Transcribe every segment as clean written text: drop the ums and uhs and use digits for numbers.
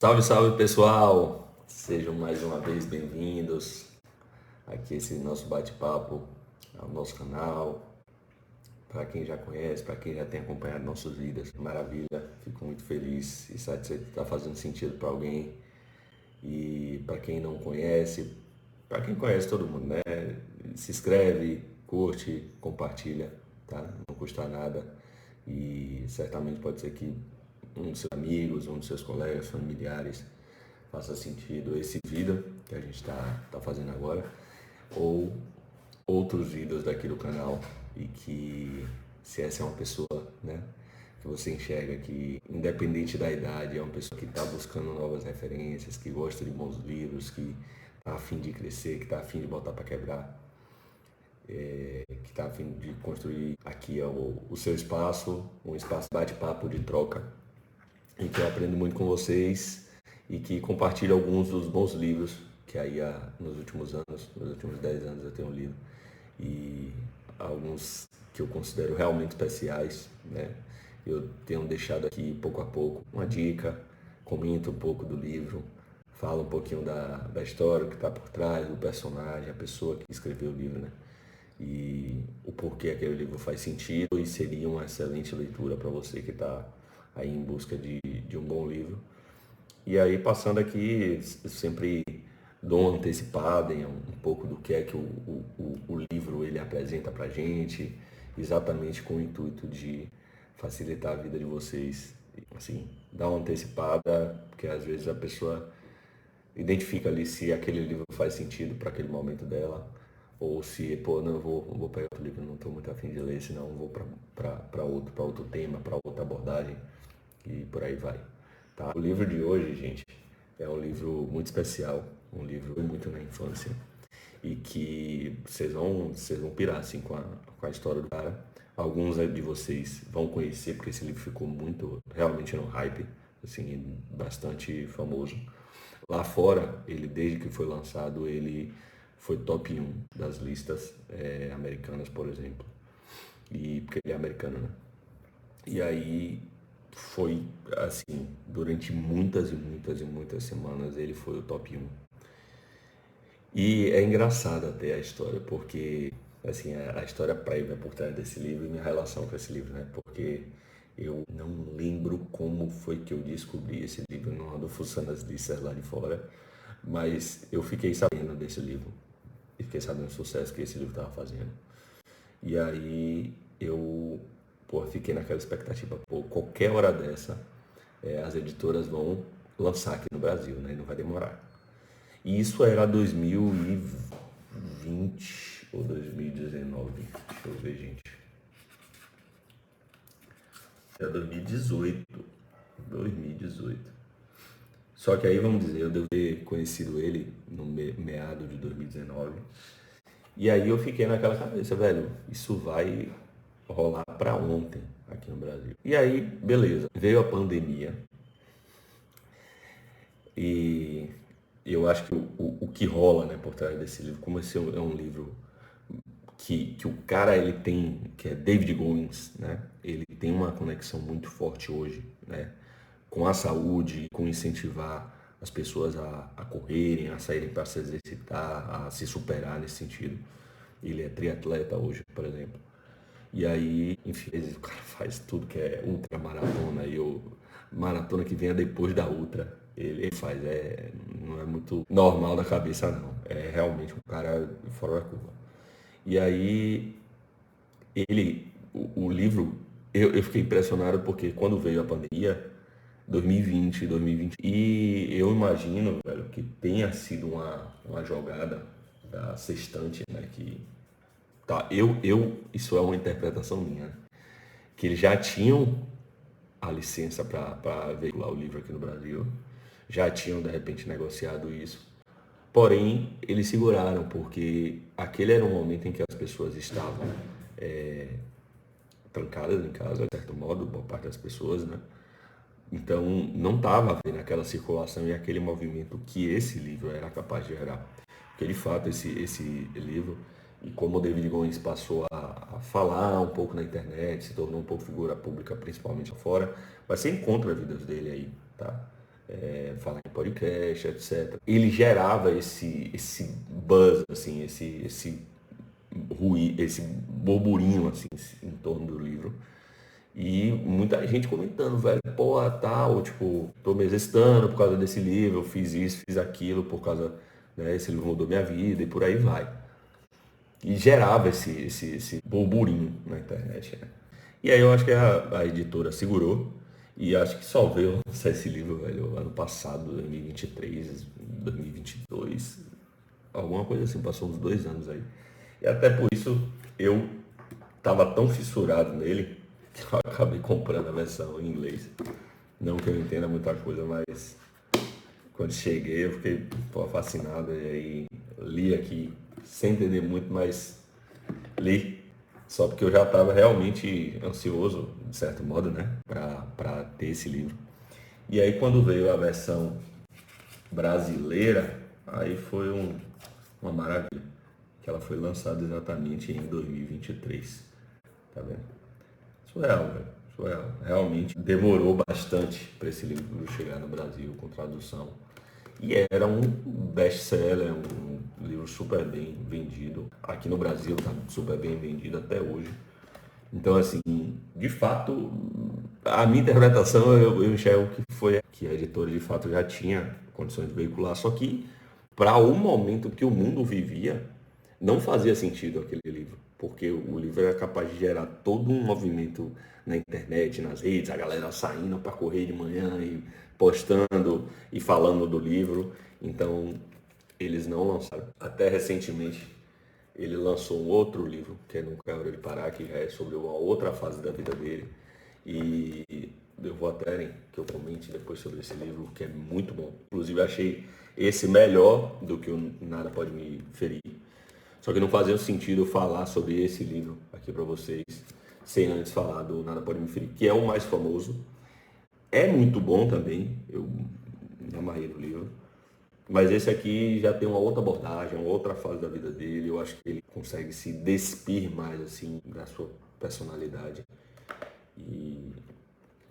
Salve, salve pessoal! Sejam mais uma vez bem-vindos aqui a esse nosso bate-papo ao nosso canal. Para quem já conhece, para quem já tem acompanhado nossas vidas, maravilha! Fico muito feliz e satisfeito de estar fazendo sentido para alguém. E para quem não conhece, para quem conhece todo mundo, né? Se inscreve, curte, compartilha, tá? Não custa nada e certamente pode ser que um dos seus amigos, um dos seus colegas, familiares faça sentido esse vídeo que a gente está fazendo agora ou outros vídeos daqui do canal e que se essa é uma pessoa, né, que você enxerga que independente da idade é uma pessoa que está buscando novas referências, que gosta de bons livros, que está a fim de crescer, que está a fim de botar para quebrar, que está a fim de construir aqui o seu espaço, um espaço bate-papo de troca, em que eu aprendo muito com vocês e que compartilho alguns dos bons livros que aí nos últimos anos, nos últimos 10 anos eu tenho lido e alguns que eu considero realmente especiais, né? Eu tenho deixado aqui pouco a pouco uma dica, comento um pouco do livro, falo um pouquinho da história que está por trás, do personagem, a pessoa que escreveu o livro, né? E o porquê aquele livro faz sentido e seria uma excelente leitura para você que está aí em busca de um bom livro. E aí, passando aqui, sempre dou uma antecipada em um pouco do que é que o livro ele apresenta para gente, exatamente com o intuito de facilitar a vida de vocês. Assim, dar uma antecipada, porque às vezes a pessoa identifica ali se aquele livro faz sentido para aquele momento dela, ou se, pô, não, vou pegar outro livro, não estou muito afim de ler, senão vou para outro tema, para outra abordagem, e por aí vai. Tá? O livro de hoje, gente, é um livro muito especial, um livro muito na infância, e que vocês vão pirar assim, com a história do cara. Alguns de vocês vão conhecer, porque esse livro ficou muito, realmente no hype, assim, bastante famoso. Lá fora, ele desde que foi lançado, ele foi top 1 das listas americanas, por exemplo. E porque ele é americano, né? E aí foi assim, durante muitas e muitas e muitas semanas ele foi o top 1. E é engraçado até a história, porque assim, a história prévia por trás desse livro e minha relação com esse livro, né? Porque eu não lembro como foi que eu descobri esse livro, não ando fuçando as listas lá de fora, mas eu fiquei sabendo desse livro e fiquei sabendo do sucesso que esse livro estava fazendo. E aí eu, pô, fiquei naquela expectativa, pô, qualquer hora dessa, as editoras vão lançar aqui no Brasil, né? E não vai demorar. E isso era 2020 ou 2019. Deixa eu ver, gente. Era 2018. 2018. Só que aí, vamos dizer, eu devo ter conhecido ele no meado de 2019. E aí eu fiquei naquela cabeça, velho, isso vai rolar pra ontem aqui no Brasil. E aí, beleza, veio a pandemia e eu acho que o que rola, né, por trás desse livro, como esse é um livro que o cara ele tem, que é David Goggins, né? Ele tem uma conexão muito forte hoje, né? Com a saúde, com incentivar as pessoas a correrem, a saírem para se exercitar, a se superar nesse sentido. Ele é triatleta hoje, por exemplo. E aí, enfim, o cara faz tudo que é ultra maratona e o maratona que venha depois da ultra. Ele faz, não é muito normal da cabeça não. É realmente um cara fora da curva. E aí, o livro, eu fiquei impressionado porque quando veio a pandemia, 2020, e eu imagino, velho, que tenha sido uma jogada da Sextante, né, que, tá, isso é uma interpretação minha, né, que eles já tinham a licença para veicular o livro aqui no Brasil, já tinham, de repente, negociado isso, porém, eles seguraram, porque aquele era um momento em que as pessoas estavam trancadas em casa, de certo modo, boa parte das pessoas, né? Então, não estava havendo aquela circulação e aquele movimento que esse livro era capaz de gerar. Porque, de fato, esse livro, e como o David Goins passou a falar um pouco na internet, se tornou um pouco figura pública, principalmente fora, mas você encontra vídeos dele aí, tá? falar em podcast, etc. Ele gerava esse buzz, assim, esse ruído, esse burburinho assim, em torno do livro. E muita gente comentando, velho, pô, tal, tipo, tô me exercitando por causa desse livro, eu fiz isso, fiz aquilo, por causa, né, esse livro mudou minha vida e por aí vai. E gerava esse burburinho na internet, né? E aí eu acho que a editora segurou e acho que só veio lançar esse livro, velho, ano passado, 2023, 2022, alguma coisa assim, passou uns 2 anos aí. E até por isso eu tava tão fissurado nele que eu acabei comprando a versão em inglês. Não que eu entenda muita coisa, mas quando cheguei eu fiquei, pô, fascinado e aí li aqui sem entender muito, mas li só porque eu já estava realmente ansioso, de certo modo, né, para ter esse livro. E aí quando veio a versão brasileira, aí foi uma maravilha, que ela foi lançada exatamente em 2023, tá vendo? Surreal, velho. Surreal. Realmente demorou bastante para esse livro chegar no Brasil com tradução. E era um best-seller, um livro super bem vendido. Aqui no Brasil está super bem vendido até hoje. Então, assim, de fato, a minha interpretação eu enxergo que foi que a editora de fato já tinha condições de veicular, só que para o momento que o mundo vivia, não fazia sentido aquele livro, porque o livro era capaz de gerar todo um movimento na internet, nas redes, a galera saindo para correr de manhã e postando e falando do livro. Então, eles não lançaram. Até recentemente, ele lançou um outro livro, que é Nunca é Hora de Parar, que já é sobre uma outra fase da vida dele. E eu vou até que eu comente depois sobre esse livro, que é muito bom. Inclusive, achei esse melhor do que o Nada Pode Me Ferir. Só que não fazia sentido eu falar sobre esse livro aqui para vocês, sem antes falar do Nada Pode Me Ferir, que é o mais famoso. É muito bom também, eu me amarrei no livro. Mas esse aqui já tem uma outra abordagem, uma outra fase da vida dele. Eu acho que ele consegue se despir mais assim da sua personalidade. E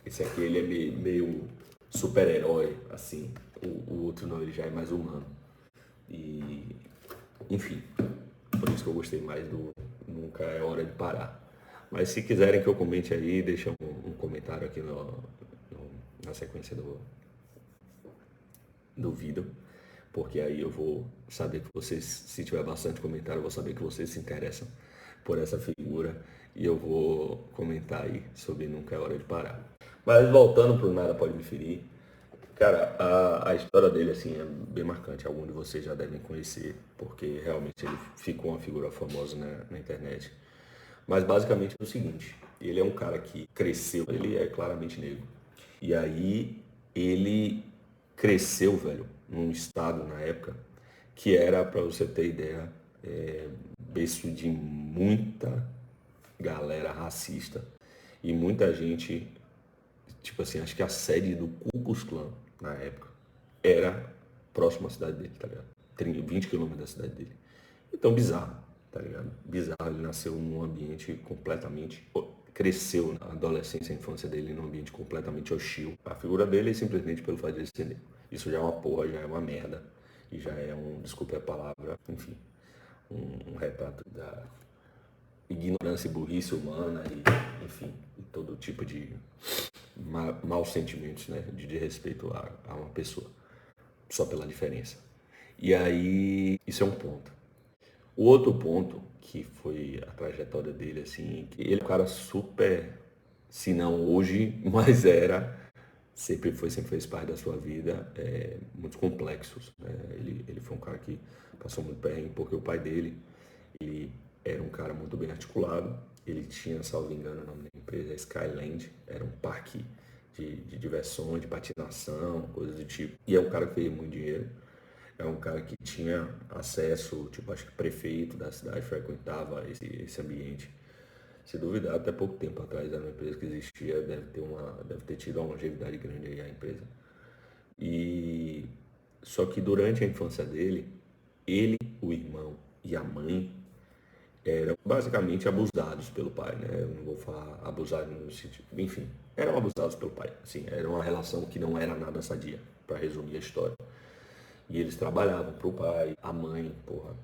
esse aqui ele é meio super-herói, assim. O outro não, ele já é mais humano. E enfim, por isso que eu gostei mais do Nunca é Hora de Parar. Mas se quiserem que eu comente aí, deixa um comentário aqui na sequência do vídeo, porque aí eu vou saber que vocês, se tiver bastante comentário, eu vou saber que vocês se interessam por essa figura e eu vou comentar aí sobre Nunca é Hora de Parar. Mas voltando para o Nada Pode Me Ferir, cara, a história dele assim é bem marcante, alguns de vocês já devem conhecer, porque realmente ele ficou uma figura famosa na internet. Mas basicamente é o seguinte, ele é um cara que cresceu, ele é claramente negro. E aí ele cresceu, velho, num estado na época que era, para você ter ideia, berço de muita galera racista e muita gente, tipo assim, acho que a sede do Ku Klux Klan na época era próximo à cidade dele, tá ligado? 20 quilômetros da cidade dele. Então, bizarro, tá ligado? Bizarro, ele nasceu num ambiente completamente. Cresceu na adolescência e infância dele num ambiente completamente hostil. A figura dele é simplesmente pelo fato de ele ser negro. Isso já é uma porra, já é uma merda. E já é desculpe a palavra, enfim, um retrato da ignorância e burrice humana e, enfim, e todo tipo de maus sentimentos, né, de respeito a uma pessoa, só pela diferença. E aí, isso é um ponto. O outro ponto, que foi a trajetória dele, assim, que ele é um cara super, se não hoje, mas era, sempre fez parte da sua vida, muito complexos. Né? Ele foi um cara que passou muito perrengue, porque o pai dele, ele era um cara muito bem articulado, ele tinha, salvo engano, o nome da empresa Skyland, era um parque de diversões, de patinação, coisas do tipo. E é um cara que fez muito dinheiro. É um cara que tinha acesso, tipo, acho que prefeito da cidade frequentava esse ambiente. Se duvidar, até pouco tempo atrás era uma empresa que existia, deve ter tido uma longevidade grande aí a empresa. E só que durante a infância dele, ele, o irmão e a mãe eram basicamente abusados pelo pai, né? Eu não vou falar abusados no sentido, enfim, eram abusados pelo pai. Assim, era uma relação que não era nada sadia, para resumir a história. E eles trabalhavam pro pai, a mãe, porra,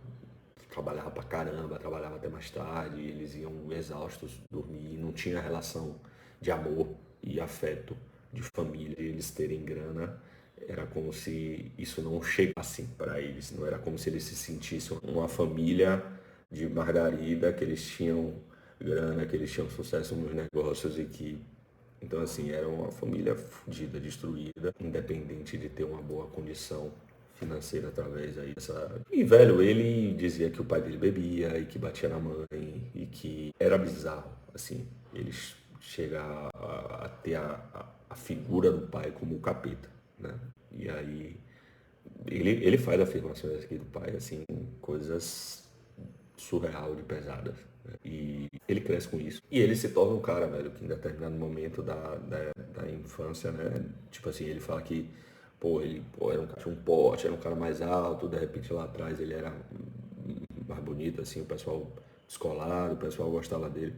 trabalhava pra caramba, trabalhava até mais tarde, eles iam exaustos dormir, não tinha relação de amor e afeto de família, eles terem grana, era como se isso não chegasse para eles, não era como se eles se sentissem uma família de margarida, que eles tinham grana, que eles tinham sucesso nos negócios e que então assim, era uma família fodida, destruída, independente de ter uma boa condição financeira através aí dessa. E velho, ele dizia que o pai dele bebia e que batia na mãe e que era bizarro, assim, eles chegar a ter a figura do pai como o capeta, né? E aí ele faz afirmações aqui do pai, assim, coisas surreal de pesadas. Né? E ele cresce com isso. E ele se torna um cara, velho, que em determinado momento da infância, né? Tipo assim, ele fala que, pô, ele era um cara tinha um porte, era um cara mais alto, de repente lá atrás ele era mais bonito, assim, o pessoal descolado, o pessoal gostava dele.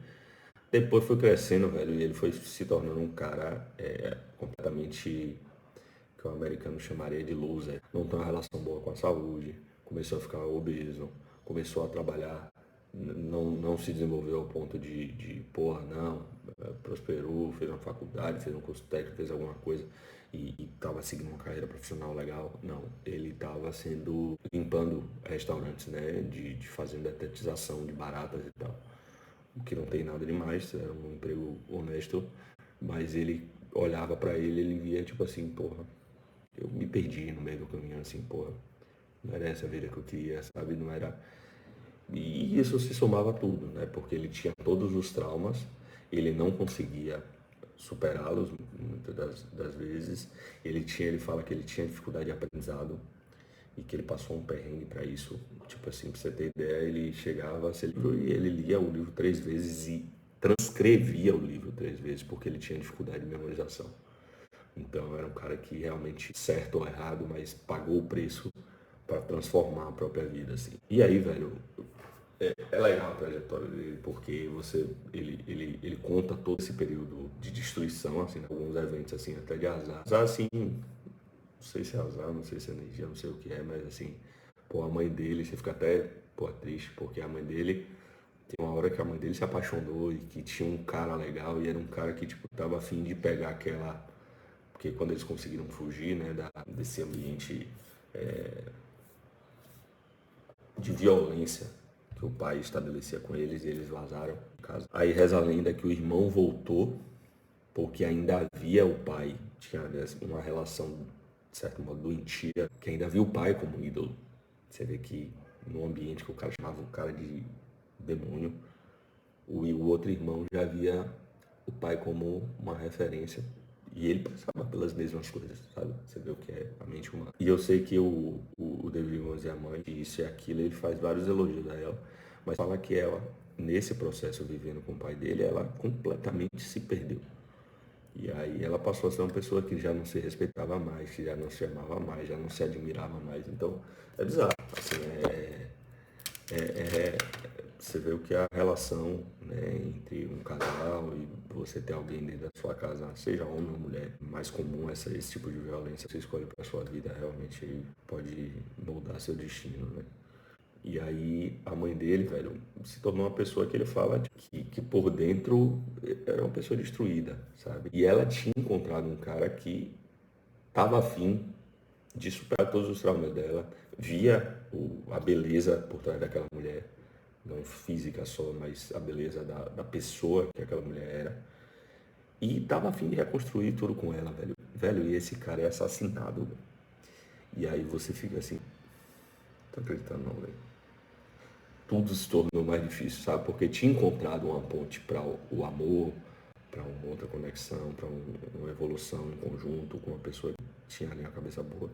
Depois foi crescendo, velho, e ele foi se tornando um cara completamente que o americano chamaria de loser. Não tem uma relação boa com a saúde, começou a ficar obeso, começou a trabalhar, não se desenvolveu ao ponto de porra, não, prosperou, fez uma faculdade, fez um curso técnico, fez alguma coisa e estava seguindo uma carreira profissional legal. Não, ele estava limpando restaurantes, né, de fazendo detetização de baratas e tal. O que não tem nada demais, era um emprego honesto, mas ele olhava para ele via tipo assim, porra, eu me perdi no meio do caminho, assim, porra, não era essa a vida que eu queria, sabe? Não era. E isso se somava a tudo, né? Porque ele tinha todos os traumas, ele não conseguia superá-los muitas das vezes. Ele fala que ele tinha dificuldade de aprendizado e que ele passou um perrengue para isso. Tipo assim, pra você ter ideia, ele chegava, e ele lia o livro 3 vezes e transcrevia o livro 3 vezes, porque ele tinha dificuldade de memorização. Então era um cara que realmente, certo ou errado, mas pagou o preço para transformar a própria vida, assim. E aí, velho, é legal a trajetória dele, porque ele conta todo esse período de destruição, assim, né? Alguns eventos, assim, até de azar. Azar, assim, não sei se é azar, não sei se é energia, não sei o que é, mas, assim, pô, a mãe dele, você fica até, pô, triste, porque a mãe dele, tem uma hora que a mãe dele se apaixonou e que tinha um cara legal e era um cara que, tipo, tava afim de pegar aquela porque quando eles conseguiram fugir, né, desse ambiente de violência que o pai estabelecia com eles e eles vazaram de casa. Aí reza a lenda que o irmão voltou porque ainda havia o pai, tinha uma relação, de certo modo, doentia, que ainda via o pai como ídolo. Você vê que no ambiente que o cara chamava o cara de demônio, o outro irmão já via o pai como uma referência. E ele passava pelas mesmas coisas, sabe? Você vê o que é a mente humana. E eu sei que o David Jones e a mãe, isso e aquilo, ele faz vários elogios a ela, mas fala que ela, nesse processo vivendo com o pai dele, ela completamente se perdeu. E aí ela passou a ser uma pessoa que já não se respeitava mais, que já não se amava mais, já não se admirava mais. Então, é bizarro. Assim, você vê o que é a relação, né, entre um casal e você ter alguém dentro da sua casa, seja homem ou mulher, mais comum esse tipo de violência que você escolhe para sua vida, realmente pode moldar seu destino, né? E aí a mãe dele, velho, se tornou uma pessoa que ele fala que por dentro era uma pessoa destruída, sabe? E ela tinha encontrado um cara que tava afim de superar todos os traumas dela, via a beleza por trás daquela mulher, não física só, mas a beleza da pessoa que aquela mulher era. E tava afim de reconstruir tudo com ela, velho. Velho, e esse cara é assassinado, velho. E aí você fica assim, não tô acreditando não, velho. Tudo se tornou mais difícil, sabe? Porque tinha encontrado uma ponte para o amor, para uma outra conexão, para uma evolução em conjunto com uma pessoa que tinha ali a cabeça boa.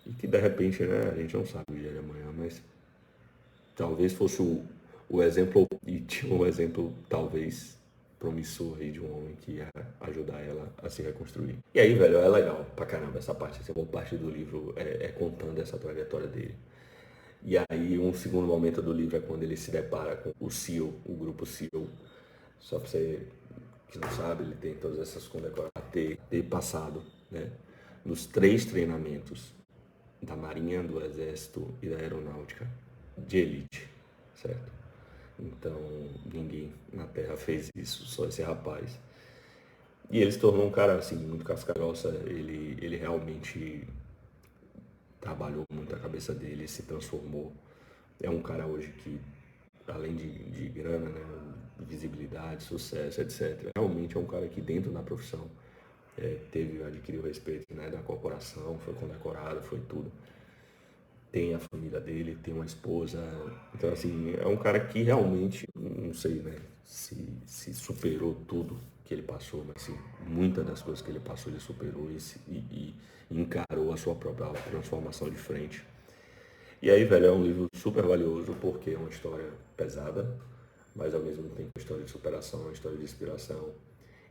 E que de repente, né, a gente não sabe o dia de amanhã, mas talvez fosse o exemplo, e tinha um exemplo talvez promissor aí de um homem que ia ajudar ela a se reconstruir. E aí, velho, é legal pra caramba essa parte, essa boa parte do livro é contando essa trajetória dele. E aí um segundo momento do livro é quando ele se depara com o SEAL, o grupo SEAL. Só para você que não sabe, ele tem todas essas condecorações, ter passado, né, nos 3 treinamentos da Marinha, do Exército e da Aeronáutica de elite, certo? Então ninguém na Terra fez isso, só esse rapaz. E ele se tornou um cara assim, muito casca-grossa, ele realmente trabalhou muito a cabeça dele, se transformou. É um cara hoje que, além de grana, né, visibilidade, sucesso, etc., realmente é um cara que dentro da profissão adquiriu o respeito, né, da corporação, foi condecorado, foi tudo. Tem a família dele, tem uma esposa. Então, assim, é um cara que realmente, não sei, né, se superou tudo que ele passou, mas assim, muitas das coisas que ele passou, ele superou e encarou a sua própria transformação de frente. E aí, velho, é um livro super valioso porque é uma história pesada, mas ao mesmo tempo uma história de superação, uma história de inspiração.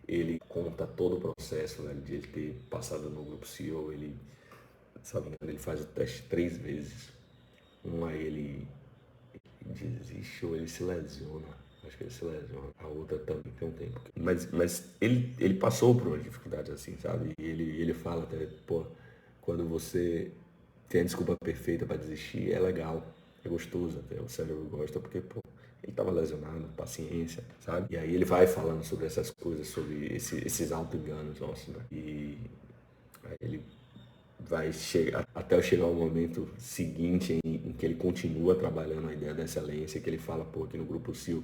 Ele conta todo o processo, velho, de ele ter passado no grupo CEO. Ele, sabe, ele faz o teste 3 vezes. Uma ele desiste ou ele se lesiona. Acho que ele se lesiona. A outra também tem um tempo. Mas ele passou por umas dificuldades assim, sabe? E ele fala até, pô, quando você tem a desculpa perfeita para desistir, é legal. É gostoso até. O cérebro gosta porque, pô, ele estava lesionado, paciência, sabe? E aí ele vai falando sobre essas coisas, sobre esses auto-enganos nossos, né? E aí ele vai chegar até chegar o momento seguinte em que ele continua trabalhando a ideia da excelência, que ele fala, pô, aqui no Grupo SEAL,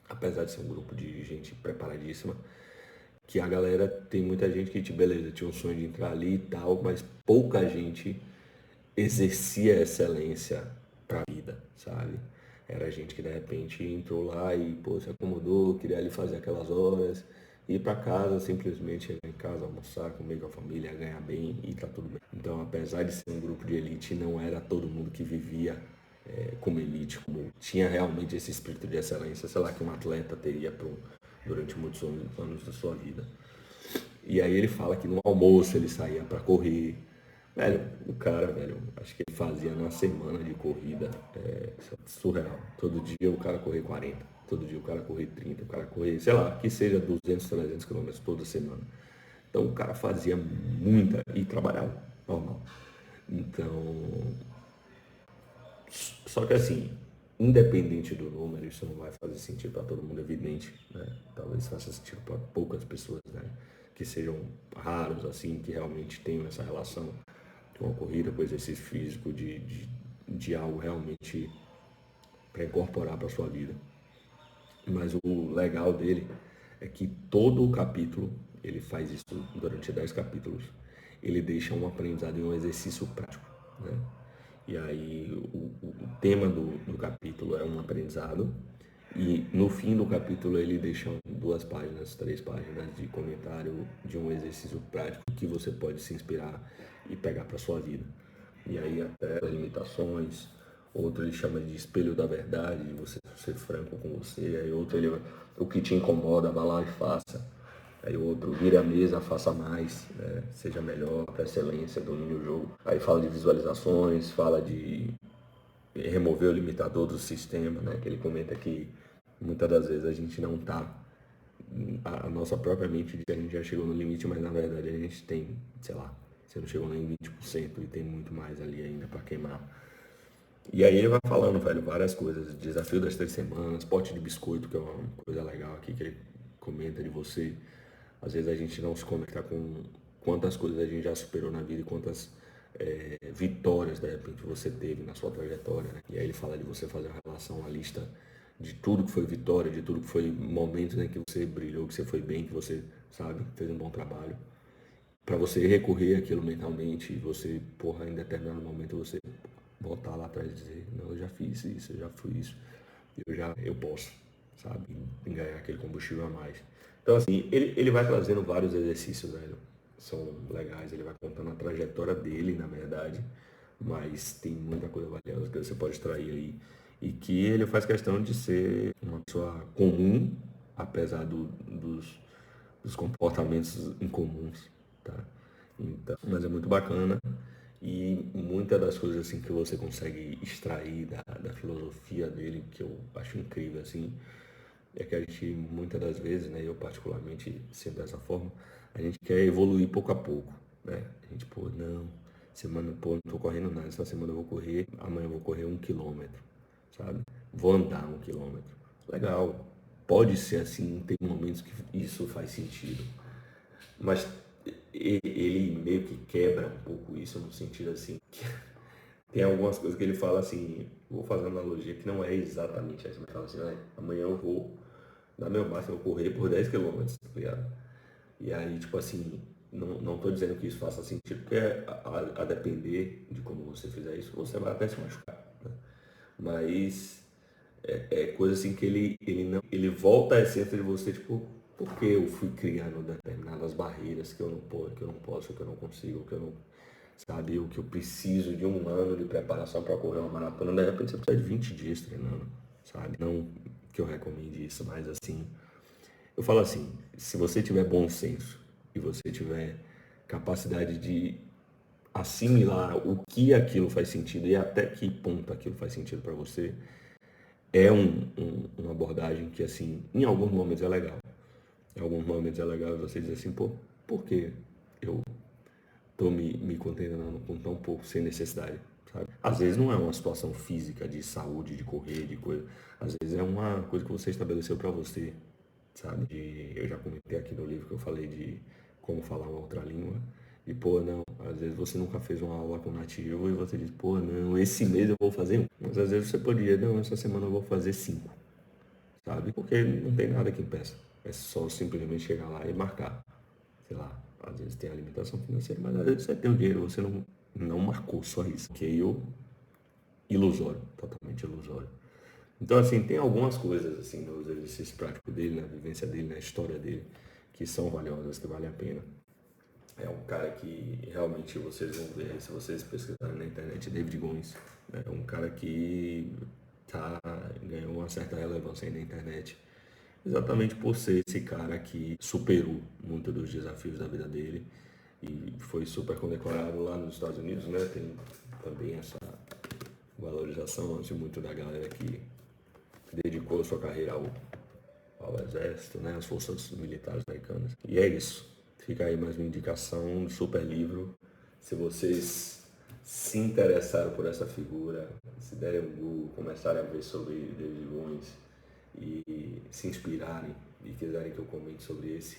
apesar de ser um grupo de gente preparadíssima, que a galera, tem muita gente que, beleza, tinha um sonho de entrar ali e tal, mas pouca gente exercia a excelência pra vida, sabe? Era gente que de repente entrou lá e, pô, se acomodou, queria ali fazer aquelas horas, ir para casa, simplesmente ir em casa, almoçar, comer com a família, ganhar bem e tá tudo bem. Então, apesar de ser um grupo de elite, não era todo mundo que vivia como elite, como tinha realmente esse espírito de excelência, sei lá, que um atleta teria durante muitos anos da sua vida. E aí ele fala que no almoço ele saía para correr. Velho, o cara, velho, acho que ele fazia na semana de corrida, surreal. Todo dia o cara corria 40, todo dia o cara corria 30, o cara corria, sei lá, que seja 200, 300 quilômetros toda semana. Então o cara fazia muita e trabalhava, normal. Então, só que assim, independente do número, isso não vai fazer sentido para todo mundo, evidente, né? Talvez faça sentido para poucas pessoas, né? Que sejam raros, assim, que realmente tenham essa relação com a corrida, com o exercício físico, de algo realmente para incorporar para sua vida. Mas o legal dele é que todo o capítulo, ele faz isso durante 10 capítulos, ele deixa um aprendizado e um exercício prático, né? E aí o tema do capítulo é um aprendizado e no fim do capítulo ele deixa 2 páginas, 3 páginas de comentário de um exercício prático que você pode se inspirar e pegar para sua vida. E aí até as limitações, outro ele chama de espelho da verdade, de você ser franco com você, aí outro ele, o que te incomoda, vá lá e faça. Aí o outro, vire a mesa, faça mais, né? Seja melhor, para excelência, domine o jogo. Aí fala de visualizações, fala de remover o limitador do sistema, né? Que ele comenta que muitas das vezes a gente não tá, a nossa própria mente diz que a gente já chegou no limite, mas na verdade a gente tem, sei lá, você não chegou nem em 20% e tem muito mais ali ainda para queimar. E aí ele vai falando, velho, várias coisas. Desafio das 3 semanas, pote de biscoito, que é uma coisa legal aqui que ele comenta de você. Às vezes a gente não se conecta com quantas coisas a gente já superou na vida e quantas vitórias, de repente, você teve na sua trajetória, né? E aí ele fala de você fazer uma relação, uma lista de tudo que foi vitória, de tudo que foi momentos em que você brilhou, que você foi bem, que você, sabe, fez um bom trabalho. Para você recorrer àquilo mentalmente e você, porra, em determinado momento você voltar lá atrás e dizer, não, eu já fiz isso, eu já fui isso, eu posso, sabe, em ganhar aquele combustível a mais. Então assim, ele vai trazendo vários exercícios, velho, são legais, ele vai contando a trajetória dele, na verdade, mas tem muita coisa valiosa que você pode extrair aí e que ele faz questão de ser uma pessoa comum, apesar dos comportamentos incomuns, tá? Então, mas é muito bacana e muito muitas das coisas assim que você consegue extrair da filosofia dele, que eu acho incrível, assim, é que a gente, muitas das vezes, né, eu particularmente sinto dessa forma, a gente quer evoluir pouco a pouco, né? A gente, pô, não, semana, pô, não tô correndo nada, essa semana eu vou correr, amanhã eu vou correr 1 quilômetro, sabe? Vou andar 1 quilômetro. Legal, pode ser assim, tem momentos que isso faz sentido, mas ele meio que quebra um pouco isso no sentido assim, que tem algumas coisas que ele fala assim, vou fazer uma analogia que não é exatamente essa, mas fala assim, "Ah, amanhã eu vou dar meu máximo, eu vou correr por 10 quilômetros, tá ligado? E aí, tipo assim, não tô dizendo que isso faça sentido, porque a depender de como você fizer isso, você vai até se machucar, né? Mas é coisa assim que ele não, ele volta a essência de você, tipo, porque eu fui criando determinadas barreiras que eu não posso, que eu não consigo, que eu não, sabe, o que eu preciso de 1 ano de preparação para correr uma maratona, de repente você precisa de 20 dias treinando, sabe? Não que eu recomende isso, mas assim, eu falo assim, se você tiver bom senso e você tiver capacidade de assimilar o que aquilo faz sentido e até que ponto aquilo faz sentido para você, é uma abordagem que, assim, em alguns momentos é legal. Em alguns momentos é legal você dizer assim, pô, por que eu tô me contaminando com tão pouco sem necessidade, sabe? Às vezes não é uma situação física de saúde, de correr, de coisa. Às vezes é uma coisa que você estabeleceu para você, sabe? Eu já comentei aqui no livro que eu falei de como falar uma outra língua. E, pô, não, às vezes você nunca fez uma aula com nativo e você diz, pô, não, esse mês eu vou fazer 1. Mas às vezes você poderia, não, essa semana eu vou fazer 5, sabe? Porque não tem nada que impeça. É só simplesmente chegar lá e marcar. Sei lá, às vezes tem a limitação financeira, mas às vezes você tem o dinheiro, você não marcou só isso. Que eu ilusório, totalmente ilusório. Então, assim, tem algumas coisas, assim, nos exercícios práticos dele, na vivência dele, na história dele, que são valiosas, que valem a pena. É um cara que realmente vocês vão ver, se vocês pesquisarem na internet, David Goins, né? É um cara que ganhou uma certa relevância aí na internet, exatamente por ser esse cara que superou muitos dos desafios da vida dele e foi super condecorado lá nos Estados Unidos, né? Tem também essa valorização de muito da galera que dedicou sua carreira ao exército, né, às forças militares americanas. E é isso. Fica aí mais uma indicação, um super livro. Se vocês se interessaram por essa figura, se derem um Google, começarem a ver sobre David Goins e se inspirarem e quiserem que eu comente sobre esse,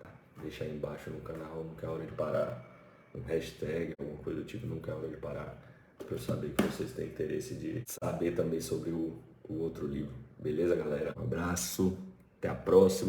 tá? Deixa aí embaixo no canal, nunca é hora de parar. Um hashtag, alguma coisa do tipo, nunca é hora de parar. Para eu saber que vocês têm interesse de saber também sobre o outro livro. Beleza, galera? Um abraço, até a próxima.